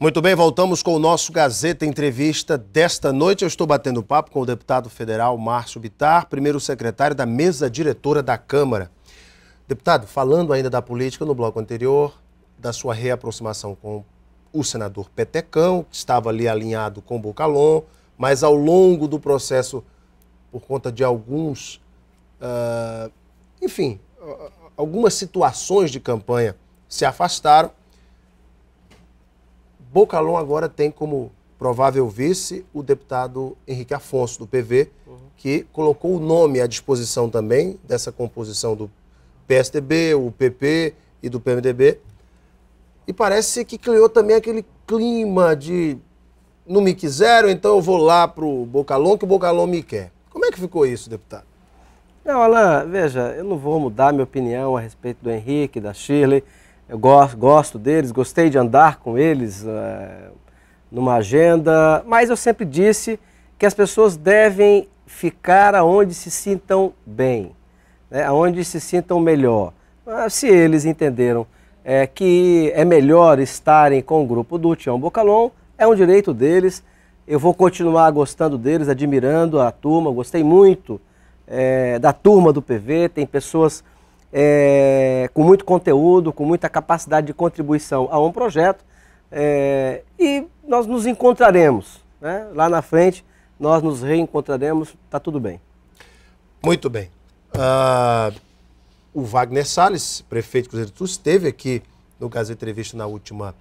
Muito bem, voltamos com o nosso Gazeta Entrevista desta noite. Eu estou batendo papo com o deputado federal Márcio Bittar, primeiro secretário da mesa diretora da Câmara. Deputado, falando ainda da política, no bloco anterior, da sua reaproximação com o senador Petecão, que estava ali alinhado com o Bocalon, mas ao longo do processo, por conta de alguns, algumas situações de campanha se afastaram. Bocalon agora tem como provável vice o deputado Henrique Afonso, do PV, que colocou o nome à disposição também dessa composição do PSDB, o PP e do PMDB. E parece que criou também aquele clima de não me quiseram, então eu vou lá para o Bocalon, que o Bocalon me quer. Como é que ficou isso, deputado? Não, Alan, veja, eu não vou mudar minha opinião a respeito do Henrique, da Shirley. Eu gosto deles, gostei de andar com eles numa agenda, mas eu sempre disse que as pessoas devem ficar aonde se sintam bem, né, aonde se sintam melhor. Se eles entenderam que é melhor estarem com o grupo do Tião Bocalon, é um direito deles. Eu vou continuar gostando deles, admirando a turma, gostei muito da turma do PV, tem pessoas com muito conteúdo, com muita capacidade de contribuição a um projeto, e nós nos encontraremos, né? Lá na frente nós nos reencontraremos, está tudo bem. Muito bem. O Wagner Salles, prefeito de Cruzeiro do Sul, esteve aqui no Gazeta Entrevista na última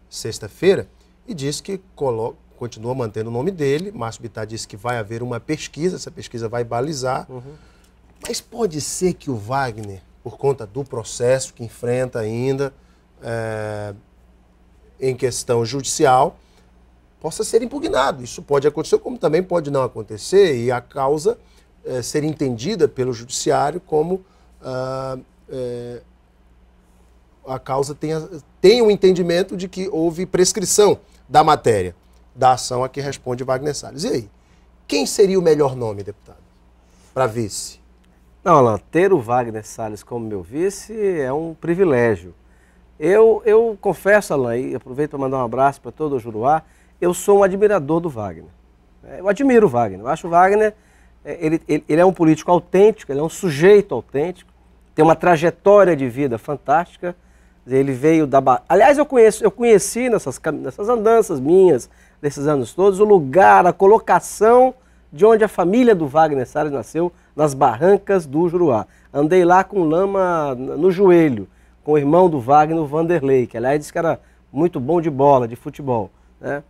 sexta-feira e disse que continua mantendo o nome dele. Márcio Bittar disse que vai haver uma pesquisa, essa pesquisa vai balizar, mas pode ser que o Wagner, por conta do processo que enfrenta ainda em questão judicial, possa ser impugnado. Isso pode acontecer, como também pode não acontecer, e a causa ser entendida pelo judiciário como a causa tem um entendimento de que houve prescrição da matéria, da ação a que responde Wagner Salles. E aí, quem seria o melhor nome, deputado, para vice? Não, Alan, ter o Wagner Salles como meu vice é um privilégio. Eu confesso, Alan, e aproveito para mandar um abraço para todo o Juruá, eu sou um admirador do Wagner. Eu admiro o Wagner. Eu acho o Wagner, ele é um político autêntico, ele é um sujeito autêntico, tem uma trajetória de vida fantástica. Ele veio da... Aliás, eu conheci nessas andanças minhas, desses anos todos, o lugar, a colocação de onde a família do Wagner Salles nasceu, nas barrancas do Juruá. Andei lá com lama no joelho, com o irmão do Wagner, o Vanderlei, que aliás disse que era muito bom de bola, de futebol, né?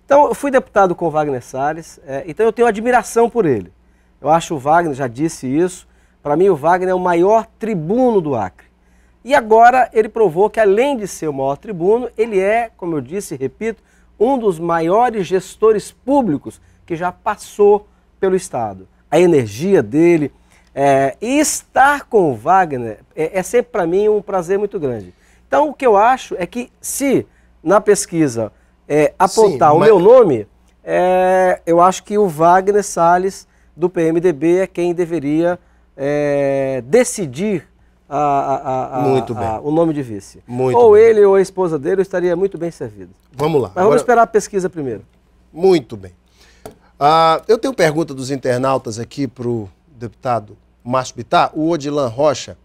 Então, eu fui deputado com o Wagner Salles, então eu tenho admiração por ele. Eu acho o Wagner, já disse isso, para mim o Wagner é o maior tribuno do Acre. E agora ele provou que, além de ser o maior tribuno, ele é, como eu disse e repito, um dos maiores gestores públicos que já passou pelo Estado. A energia dele, e estar com o Wagner é sempre para mim um prazer muito grande. Então o que eu acho é que, se na pesquisa apontar o meu nome, eu acho que o Wagner Salles do PMDB é quem deveria decidir o nome de vice. Ou ele ou a esposa dele, eu estaria muito bem servido. Vamos lá. Mas vamos esperar a pesquisa primeiro. Muito bem. Eu tenho pergunta dos internautas aqui para o deputado Márcio Bittar, o Odilan Rocha.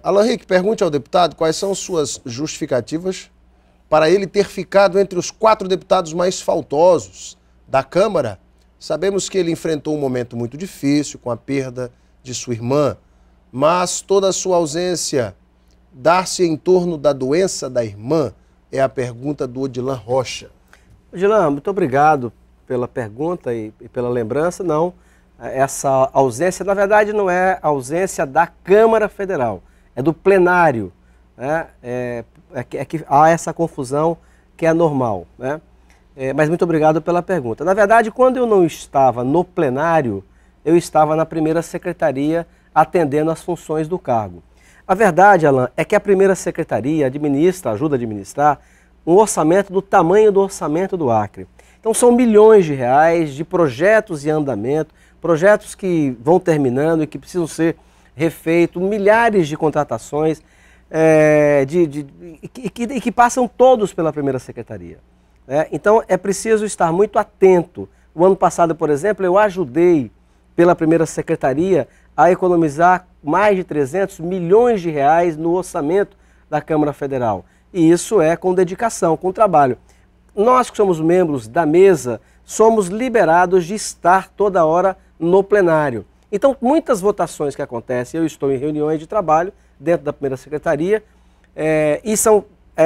Alan Henrique, pergunte ao deputado quais são suas justificativas para ele ter ficado entre os 4 deputados mais faltosos da Câmara. Sabemos que ele enfrentou um momento muito difícil com a perda de sua irmã, mas toda a sua ausência dar-se em torno da doença da irmã, é a pergunta do Odilan Rocha. Odilan, muito obrigado pela pergunta e pela lembrança. Não, essa ausência, na verdade, não é a ausência da Câmara Federal, é do plenário, né? Que há essa confusão que é normal, né? Mas muito obrigado pela pergunta. Na verdade, quando eu não estava no plenário, eu estava na primeira secretaria atendendo às funções do cargo. A verdade, Alan, é que a primeira secretaria ajuda a administrar um orçamento do tamanho do orçamento do Acre. Então são milhões de reais de projetos em andamento, projetos que vão terminando e que precisam ser refeitos, milhares de contratações. e que passam todos pela primeira secretaria. Então é preciso estar muito atento. O ano passado, por exemplo, eu ajudei pela primeira secretaria a economizar mais de 300 milhões de reais no orçamento da Câmara Federal. E isso é com dedicação, com trabalho. Nós que somos membros da mesa, somos liberados de estar toda hora no plenário. Então, muitas votações que acontecem, eu estou em reuniões de trabalho dentro da primeira secretaria, e são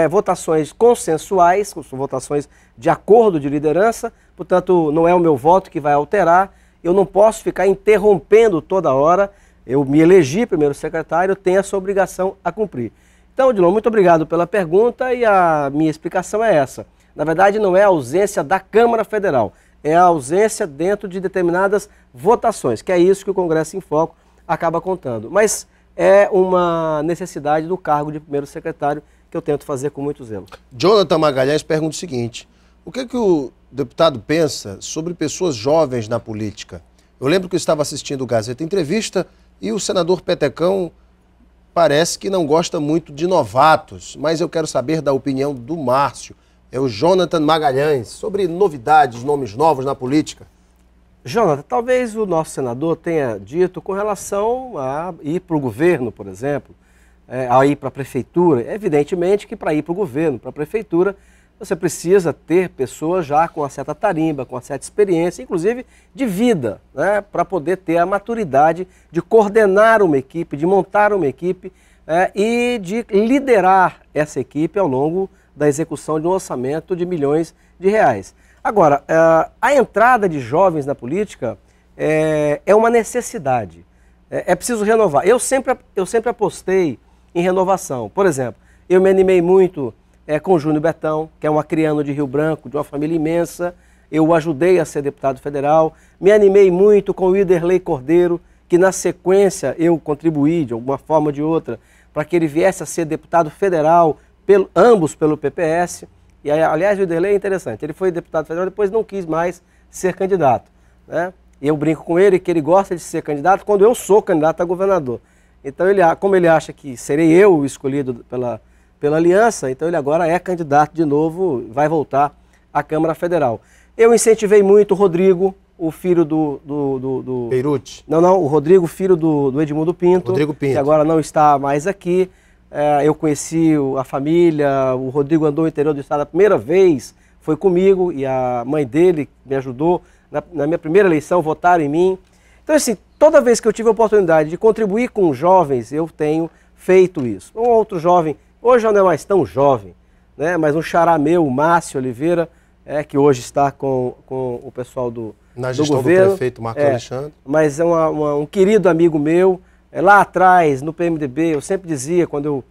votações consensuais, são votações de acordo de liderança, portanto, não é o meu voto que vai alterar, eu não posso ficar interrompendo toda hora, eu me elegi primeiro secretário, tenho essa obrigação a cumprir. Então, Odilon, muito obrigado pela pergunta e a minha explicação é essa. Na verdade, não é a ausência da Câmara Federal, é a ausência dentro de determinadas votações, que é isso que o Congresso em Foco acaba contando. Mas é uma necessidade do cargo de primeiro secretário que eu tento fazer com muito zelo. Jonathan Magalhães pergunta o seguinte: o que o deputado pensa sobre pessoas jovens na política? Eu lembro que eu estava assistindo o Gazeta Entrevista e o senador Petecão parece que não gosta muito de novatos, mas eu quero saber da opinião do Márcio. É o Jonathan Magalhães, sobre novidades, nomes novos na política. Jonathan, talvez o nosso senador tenha dito com relação a ir para o governo, por exemplo, a ir para a prefeitura. Evidentemente que para ir para o governo, para a prefeitura, você precisa ter pessoas já com uma certa tarimba, com uma certa experiência, inclusive de vida, né, para poder ter a maturidade de coordenar uma equipe, de montar uma equipe e de liderar essa equipe ao longo da execução de um orçamento de milhões de reais. Agora, a entrada de jovens na política é uma necessidade, é preciso renovar. Eu sempre apostei em renovação. Por exemplo, eu me animei muito com o Júnior Betão, que é um acriano de Rio Branco, de uma família imensa. Eu o ajudei a ser deputado federal. Me animei muito com o Iderlei Cordeiro, que na sequência eu contribuí de alguma forma ou de outra para que ele viesse a ser deputado federal, ambos pelo PPS. E aliás, o Iderlei é interessante, ele foi deputado federal, depois não quis mais ser candidato, né? E eu brinco com ele que ele gosta de ser candidato quando eu sou candidato a governador. Então, como ele acha que serei eu o escolhido pela aliança, então ele agora é candidato de novo, vai voltar à Câmara Federal. Eu incentivei muito o Rodrigo, o filho do Beirute? Não, o Rodrigo, filho do Edmundo Pinto, Rodrigo Pinto, que agora não está mais aqui. Eu conheci a família, o Rodrigo andou no interior do estado a primeira vez, foi comigo e a mãe dele me ajudou na minha primeira eleição, votaram em mim. Então, assim, toda vez que eu tive a oportunidade de contribuir com os jovens, eu tenho feito isso. Um outro jovem, hoje já não é mais tão jovem, né, mas um xará meu, o Márcio Oliveira, que hoje está com o pessoal do governo. Do prefeito Marco Alexandre. Mas é um querido amigo meu. Lá atrás, no PMDB, eu sempre dizia, quando eu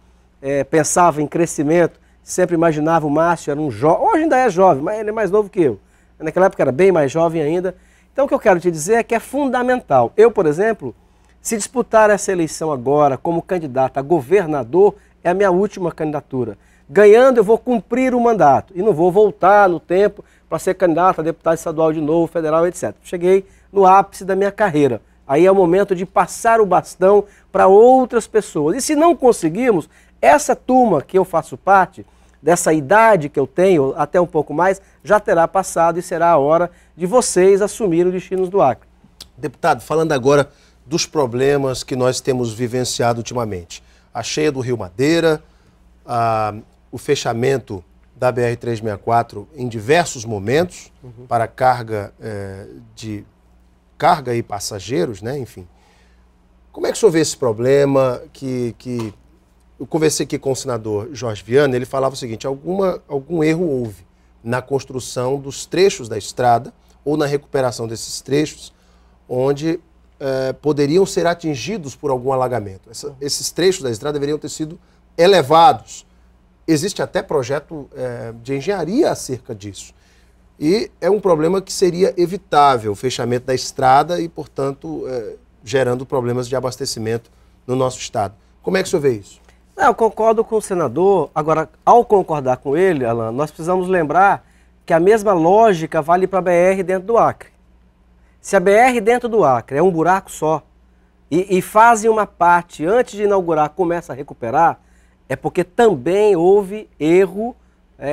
pensava em crescimento, sempre imaginava o Márcio, era um jovem, hoje ainda é jovem, mas ele é mais novo que eu. Naquela época era bem mais jovem ainda. Então o que eu quero te dizer é que é fundamental. Eu, por exemplo, se disputar essa eleição agora como candidato a governador, é a minha última candidatura. Ganhando, eu vou cumprir o mandato e não vou voltar no tempo para ser candidato a deputado estadual de novo, federal, etc. Cheguei no ápice da minha carreira. Aí é o momento de passar o bastão para outras pessoas. E se não conseguirmos, essa turma que eu faço parte, dessa idade que eu tenho, até um pouco mais, já terá passado e será a hora de vocês assumirem os destinos do Acre. Deputado, falando agora dos problemas que nós temos vivenciado ultimamente. A cheia do Rio Madeira, o fechamento da BR-364 em diversos momentos para carga carga e passageiros, né? Enfim. Como é que o senhor vê esse problema que eu conversei aqui com o senador Jorge Viana, ele falava o seguinte: algum erro houve na construção dos trechos da estrada ou na recuperação desses trechos onde poderiam ser atingidos por algum alagamento. Esses trechos da estrada deveriam ter sido elevados. Existe até projeto de engenharia acerca disso. E é um problema que seria evitável, o fechamento da estrada e, portanto, gerando problemas de abastecimento no nosso estado. Como é que o senhor vê isso? Eu concordo com o senador. Agora, ao concordar com ele, Alan, nós precisamos lembrar que a mesma lógica vale para a BR dentro do Acre. Se a BR dentro do Acre é um buraco só e fazem uma parte, antes de inaugurar, começa a recuperar, é porque também houve erro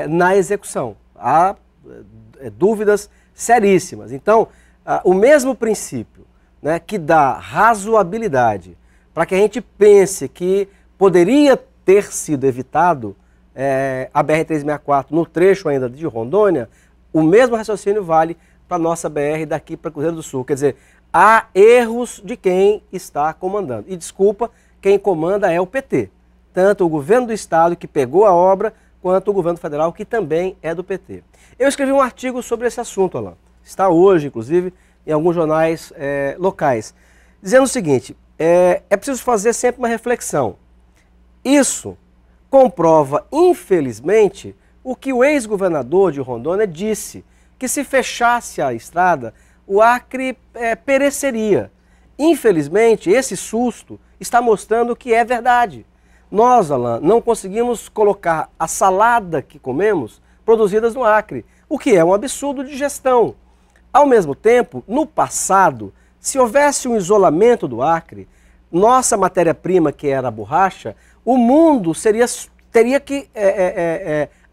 na execução. Há dúvidas seríssimas. Então, o mesmo princípio, né, que dá razoabilidade para que a gente pense que poderia ter sido evitado a BR-364 no trecho ainda de Rondônia, o mesmo raciocínio vale para a nossa BR daqui para Cruzeiro do Sul. Quer dizer, há erros de quem está comandando. E desculpa, quem comanda é o PT. Tanto o governo do estado que pegou a obra, quanto o governo federal que também é do PT. Eu escrevi um artigo sobre esse assunto, Alain. Está hoje, inclusive, em alguns jornais locais, dizendo o seguinte, é preciso fazer sempre uma reflexão. Isso comprova, infelizmente, o que o ex-governador de Rondônia disse, que se fechasse a estrada, o Acre pereceria. Infelizmente, esse susto está mostrando que é verdade. Nós, Alain, não conseguimos colocar a salada que comemos produzidas no Acre, o que é um absurdo de gestão. Ao mesmo tempo, no passado, se houvesse um isolamento do Acre, nossa matéria-prima, que era a borracha, o mundo teria que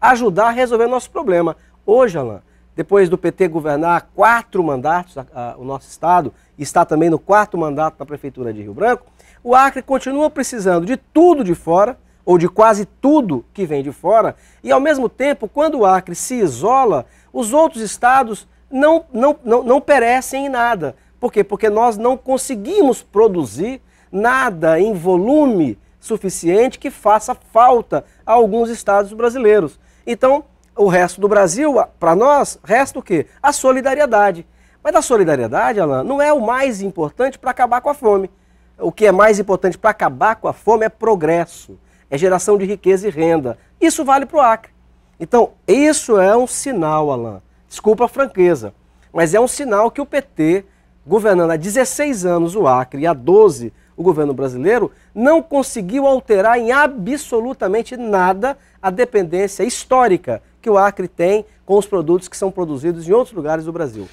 ajudar a resolver o nosso problema. Hoje, Alain, depois do PT governar 4 mandatos, o nosso estado, e está também no 4º mandato na Prefeitura de Rio Branco, o Acre continua precisando de tudo de fora, ou de quase tudo que vem de fora, e ao mesmo tempo, quando o Acre se isola, os outros estados não perecem em nada. Por quê? Porque nós não conseguimos produzir nada em volume suficiente que faça falta a alguns estados brasileiros. Então, o resto do Brasil, para nós, resta o quê? A solidariedade. Mas a solidariedade, Alain, não é o mais importante para acabar com a fome. O que é mais importante para acabar com a fome é progresso, é geração de riqueza e renda. Isso vale para o Acre. Então, isso é um sinal, Alain. Desculpa a franqueza, mas é um sinal que o PT, governando há 16 anos o Acre e há 12 o governo brasileiro, não conseguiu alterar em absolutamente nada a dependência histórica que o Acre tem com os produtos que são produzidos em outros lugares do Brasil.